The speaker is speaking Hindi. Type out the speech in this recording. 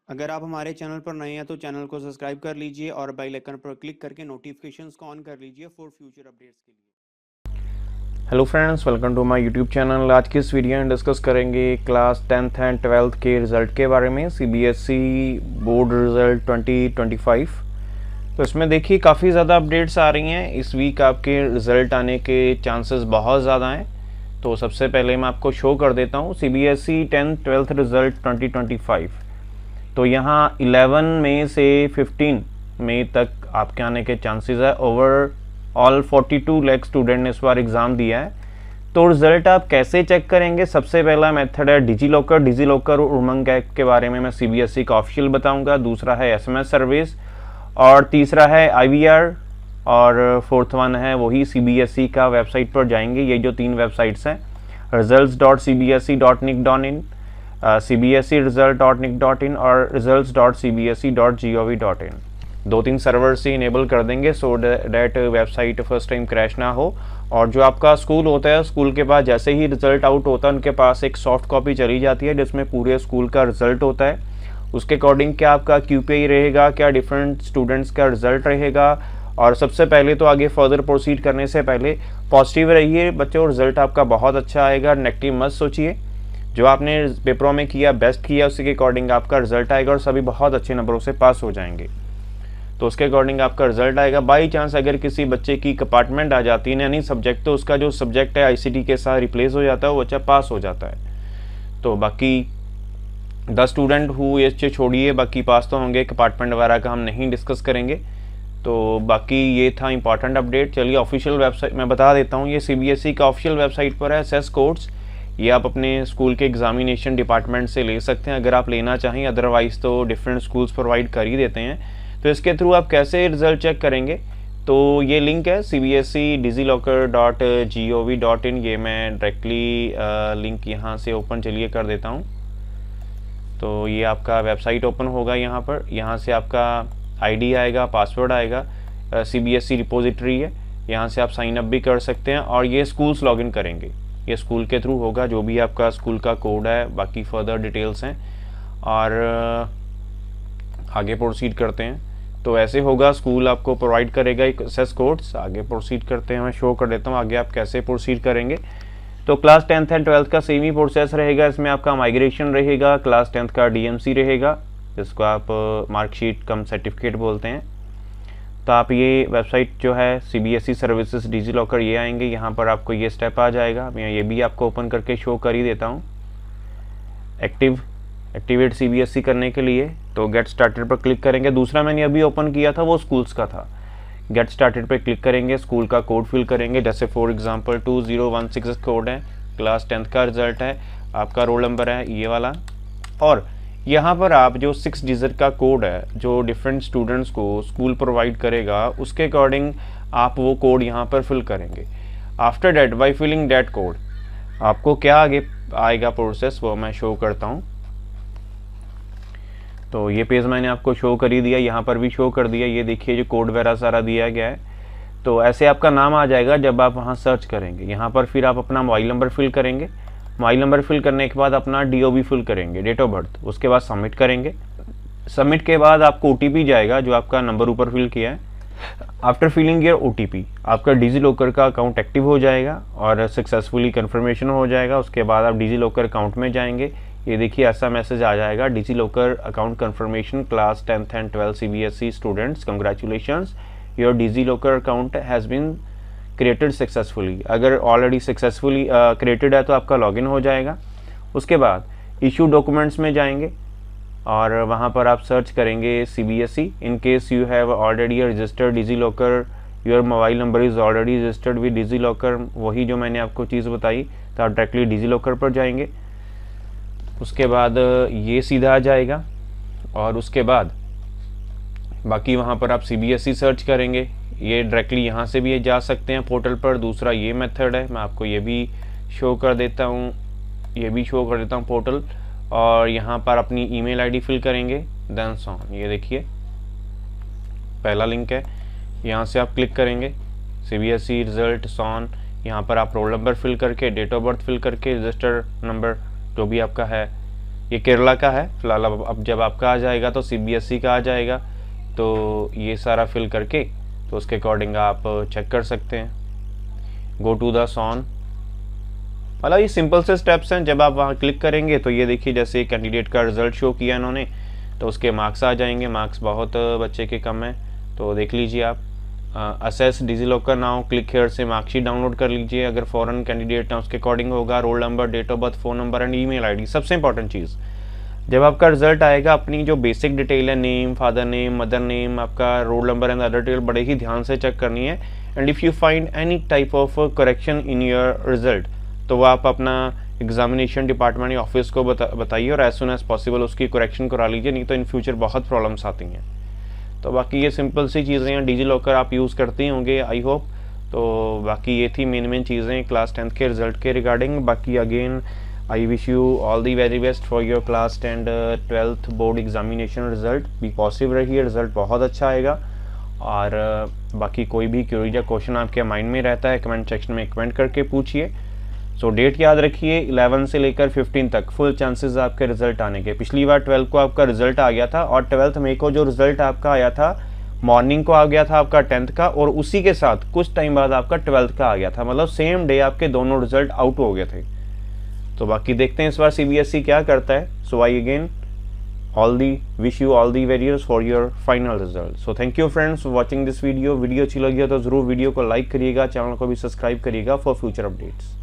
अगर आप हमारे चैनल पर नए हैं तो चैनल को सब्सक्राइब कर लीजिए और बेल आइकन पर क्लिक करके नोटिफिकेशंस को ऑन कर लीजिए फॉर फ्यूचर अपडेट्स के लिए। Hello friends, welcome to my YouTube channel. आज की इस वीडियो में डिस्कस करेंगे क्लास 10th एंड 12th के रिज़ल्ट के बारे में, सीबीएसई बोर्ड रिज़ल्ट 2025। तो इसमें देखिए काफ़ी ज़्यादा अपडेट्स आ रही हैं। इस वीक आपके रिज़ल्ट आने के चांसेस बहुत ज़्यादा हैं। तो सबसे पहले मैं आपको शो कर देता हूँ सीबीएसई 10th 12th रिज़ल्ट 2025। तो यहाँ 11 मई से 15 मई तक आपके आने के चांसेस है। ओवरऑल 42 लाख स्टूडेंट ने इस बार एग्ज़ाम दिया है। तो रिज़ल्ट आप कैसे चेक करेंगे? सबसे पहला मेथड है डिजी लॉकर और उमंग ऐप के बारे में मैं सीबीएसई का ऑफिशियल बताऊंगा। दूसरा है एसएमएस सर्विस और तीसरा है आईवीआर और फोर्थ वन है वही सीबीएसई का वेबसाइट पर जाएंगे। ये जो 3 वेबसाइट्स हैं, results.cbse.nic.in, cbse-result.nic.in और results.cbse.gov.in। 2-3 सर्वर से इनेबल कर देंगे so that website first time crash ना हो। और जो आपका स्कूल होता है, स्कूल के पास जैसे ही रिजल्ट आउट होता है उनके पास एक सॉफ्ट कॉपी चली जाती है जिसमें पूरे स्कूल का रिजल्ट होता है। उसके अकॉर्डिंग क्या आपका क्यूपीआई रहेगा, क्या डिफरेंट स्टूडेंट्स का रिजल्ट रहेगा। और सबसे पहले तो आगे फर्दर प्रोसीड करने से पहले पॉजिटिव रहिए बच्चों, रिजल्ट आपका बहुत अच्छा आएगा। नेगेटिव मत सोचिए। जो आपने पेपरों में किया, बेस्ट किया, उसी के अकॉर्डिंग आपका रिजल्ट आएगा और सभी बहुत अच्छे नंबरों से पास हो जाएंगे। तो उसके अकॉर्डिंग आपका रिजल्ट आएगा। बाई चांस अगर किसी बच्चे की कंपार्टमेंट आ जाती है यानी सब्जेक्ट, तो उसका जो सब्जेक्ट है आईसीटी के साथ रिप्लेस हो जाता है, वो बच्चा पास हो जाता है। तो बाकी 10 स्टूडेंट हु ये छोड़िए, बाकी पास तो होंगे। कंपार्टमेंट वगैरह का हम नहीं डिस्कस करेंगे। तो बाकी ये था इंपॉर्टेंट अपडेट। चलिए ऑफिशियल वेबसाइट मैं बता देता हूँ। ये सीबीएसई का ऑफिशियल वेबसाइट पर है सेस कोड्स। ये आप अपने स्कूल के एग्जामिनेशन डिपार्टमेंट से ले सकते हैं अगर आप लेना चाहें, अदरवाइज़ तो डिफरेंट स्कूल्स प्रोवाइड कर ही देते हैं। तो इसके थ्रू आप कैसे रिजल्ट चेक करेंगे? तो ये लिंक है cbse-digilocker.gov.in। ये मैं डायरेक्टली लिंक यहाँ से ओपन चलिए कर देता हूँ। तो ये आपका वेबसाइट ओपन होगा यहाँ पर। यहाँ से आपका आईडी आएगा, पासवर्ड आएगा, सीबीएसई रिपोजिटरी है, यहाँ से आप साइन अप भी कर सकते हैं। और ये स्कूल्स लॉगिन करेंगे, ये स्कूल के थ्रू होगा, जो भी आपका स्कूल का कोड है। बाकी फर्दर डिटेल्स हैं और आगे प्रोसीड करते हैं। तो ऐसे होगा, स्कूल आपको प्रोवाइड करेगा एक एक्सेस कोड्स। आगे प्रोसीड करते हैं, मैं शो कर देता हूँ आगे आप कैसे प्रोसीड करेंगे। तो क्लास 10th एंड 12th का सेम ही प्रोसेस रहेगा। इसमें आपका माइग्रेशन रहेगा, क्लास 10th का डीएमसी रहेगा जिसको आप मार्कशीट कम सर्टिफिकेट बोलते हैं। तो आप ये वेबसाइट जो है सीबीएसई सर्विसेज डिजी लॉकर, ये आएंगे। यहाँ पर आपको ये स्टेप आ जाएगा। मैं ये भी आपको ओपन करके शो कर ही देता हूँ। एक्टिवेट सीबीएसई करने के लिए तो गेट स्टार्टेड पर क्लिक करेंगे। दूसरा मैंने अभी ओपन किया था वो स्कूल्स का था। गेट स्टार्टेड पर क्लिक करेंगे, स्कूल का कोड फिल करेंगे। जैसे फॉर एग्जांपल 2016 कोड है, क्लास 10th का रिजल्ट है, आपका रोल नंबर है ये वाला। और यहाँ पर आप जो 6 डिजिट का कोड है जो डिफरेंट स्टूडेंट्स को स्कूल प्रोवाइड करेगा, उसके अकॉर्डिंग आप वो कोड यहाँ पर फिल करेंगे। After that by filling that code आपको क्या आगे आएगा प्रोसेस, वो मैं शो करता हूँ। तो ये पेज मैंने आपको शो कर ही दिया, यहाँ पर भी शो कर दिया। ये देखिए जो कोड वगैरह सारा दिया गया है। तो ऐसे आपका नाम आ जाएगा जब आप वहाँ सर्च करेंगे। यहाँ पर फिर आप अपना मोबाइल नंबर फिल करेंगे। मोबाइल नंबर फिल करने के बाद अपना डीओबी फिल करेंगे, डेट ऑफ बर्थ। उसके बाद सबमिट करेंगे। सबमिट के बाद आपको ओटीपी जाएगा जो आपका नंबर ऊपर फिल किया है। आफ्टर फिलिंग योर ओटीपी आपका डिजी लॉकर का अकाउंट एक्टिव हो जाएगा और सक्सेसफुली कन्फर्मेशन हो जाएगा। उसके बाद आप डिजी लॉकर अकाउंट में जाएंगे। ये देखिए ऐसा मैसेज आ जाएगा, DigiLocker account confirmation class 10th and 12th CBSE students, congratulations, your DigiLocker account has been created successfully. अगर ऑलरेडी सक्सेसफुली क्रिएटेड है तो आपका लॉगिन हो जाएगा। उसके बाद इशू डॉक्यूमेंट्स में जाएंगे और वहाँ पर आप सर्च करेंगे CBSE. In case you have already registered DigiLocker, your mobile number is already registered with DigiLocker, वही जो मैंने आपको चीज़ बताई, तो आप डायरेक्टली डिजी लॉकर पर जाएंगे। उसके बाद ये सीधा आ जाएगा और उसके बाद बाकी वहाँ पर आप सीबीएसई सर्च करेंगे। ये डायरेक्टली यहाँ से भी जा सकते हैं पोर्टल पर। दूसरा ये मेथड है, मैं आपको ये भी शो कर देता हूँ, ये भी शो कर देता हूँ पोर्टल। और यहाँ पर अपनी ईमेल आईडी फिल करेंगे, देन सॉन। ये देखिए पहला लिंक है, यहाँ से आप क्लिक करेंगे सीबीएसई रिजल्ट सॉन। यहाँ पर आप रोल नंबर फिल करके, डेट ऑफ बर्थ फिल करके, रजिस्टर नंबर जो भी आपका है, ये केरला का है फिलहाल। अब जब आपका आ जाएगा तो CBSE का आ जाएगा, तो ये सारा फिल करके तो उसके अकॉर्डिंग आप चेक कर सकते हैं। गो टू द सॉन, मतलब ये सिंपल से स्टेप्स हैं। जब आप वहाँ क्लिक करेंगे तो ये देखिए जैसे कैंडिडेट का रिजल्ट शो किया इन्होंने, तो उसके मार्क्स आ जाएंगे। मार्क्स बहुत बच्चे के कम हैं, तो देख लीजिए आप। Access DigiLocker now, click here से मार्कशीट डाउनलोड कर लीजिए। अगर फॉरेन कैंडिडेट है उसके अकॉर्डिंग होगा, roll number, date of birth, phone number and email ID. सबसे इंपॉर्टेंट चीज़, जब आपका रिजल्ट आएगा अपनी जो बेसिक डिटेल है, name, father name, mother name, आपका roll number and other detail बड़े ही ध्यान से चेक करनी है। And if you find any type of correction in your result, तो वो आप अपना एग्जामिनेशन डिपार्टमेंट या ऑफिस को बताइए और एज सुन एज पॉसिबल उसकी करेक्शन करा लीजिए, नहीं तो इन फ्यूचर बहुत प्रॉब्लम्स आती हैं। तो बाकी ये सिंपल सी चीज़ें हैं। डिजीलॉकर आप यूज़ करते होंगे आई होप। तो बाकी ये थी मेन चीज़ें क्लास 10th के रिज़ल्ट के रिगार्डिंग। बाकी again I wish you all the very best for your class 10 12th board examination result. Be positive रहिए, रिजल्ट बहुत अच्छा आएगा। और बाकी कोई भी क्वेरी या क्वेश्चन आपके माइंड में रहता है कमेंट सेक्शन में कमेंट करके पूछिए। सो डेट याद रखिए 11 से लेकर 15 तक फुल चांसेस आपके रिजल्ट आने के। पिछली बार 12 को आपका रिजल्ट आ गया था और 12 मई को जो रिजल्ट आपका आया था मॉर्निंग को आ गया था आपका 10th का, और उसी के साथ कुछ टाइम बाद आपका 12th का आ गया था, मतलब सेम डे आपके दोनों रिजल्ट आउट हो गए थे। तो बाकी देखते हैं इस बार CBSE क्या करता है। So I again wish you all the warriors for your final result. So thank you friends for watching this video. Video अच्छी लगी हो तो जरूर वीडियो को लाइक करिएगा, चैनल को भी सब्सक्राइब करिएगा फॉर फ्यूचर अपडेट्स।